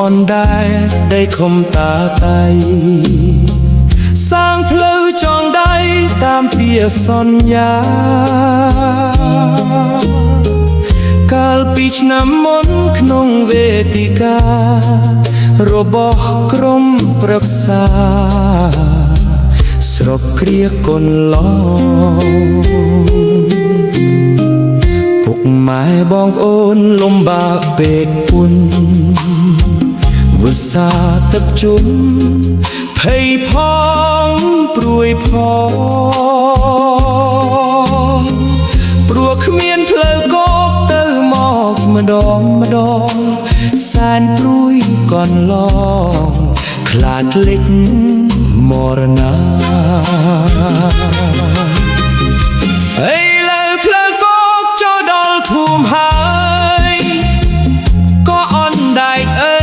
อ่อนได้คมตาไตสร้างเพลอจองได้ตามเปียสัญญาកាលពីឆ្នាំមុនក្នុងវេទិការបស់ក្រុមប្រឹក្សាស្រុកគ្រាកូនឡងពុកម៉ែបងប្អូនលំបាកពេកពុនវស្សាទឹកជុំភ័យផងព្រួយផងព្រោះគ្មានផ្លូវគោកទៅមកម្ដងសែនព្រួយកន្លងខ្លាចលិចមរណាឥឡូវផ្លូវគោកចូលដល់ភូមិហើយក៏អន់ដែកអី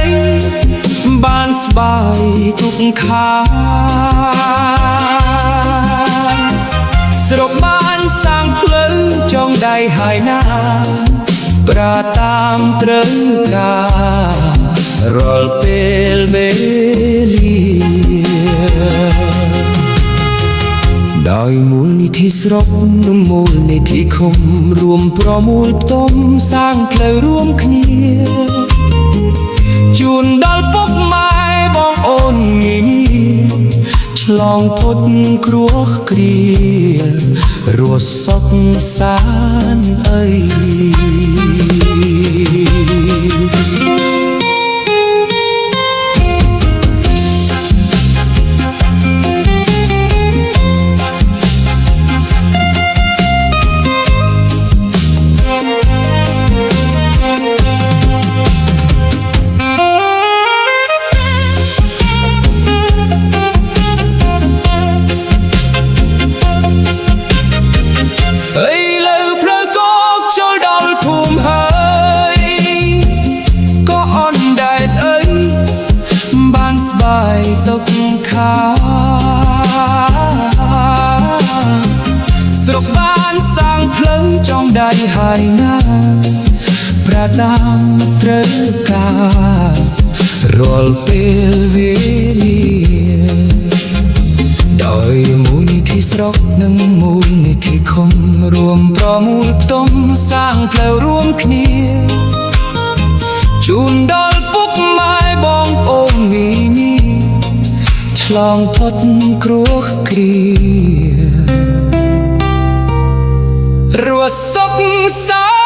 បានស្បាយទុកខាងស្រុកបានសាងផ្លូវចងដៃហើយណាប្រាតាមត្រូវការរាល់ពេលវេលាដោយមូលនិធិស្រុកនិងមូលនិធិឃុំរួមប្រមូលផ្ដុំសាងផ្លូវរួមគ្នាជូនដល់ពុកម៉ែបងអូនងាយឆ្លងផុតគ្រោះគ្រារស់សុខសាន្តអីទុកខាស្រុកបានសាងផ្លូវចងដៃហើយណាប្រាតាមត្រូវការរាល់ពេលវេលាដោយមូលនិធិស្រុកនិងមូលនិធិឃុំរួមប្រមូលផ្ដុំសាងផ្លូវរួមគ្នាជូនដល់ពុកម៉ែបងប្អូនងាយឆ្លងផុតគ្រោះគ្រារស់សុខសា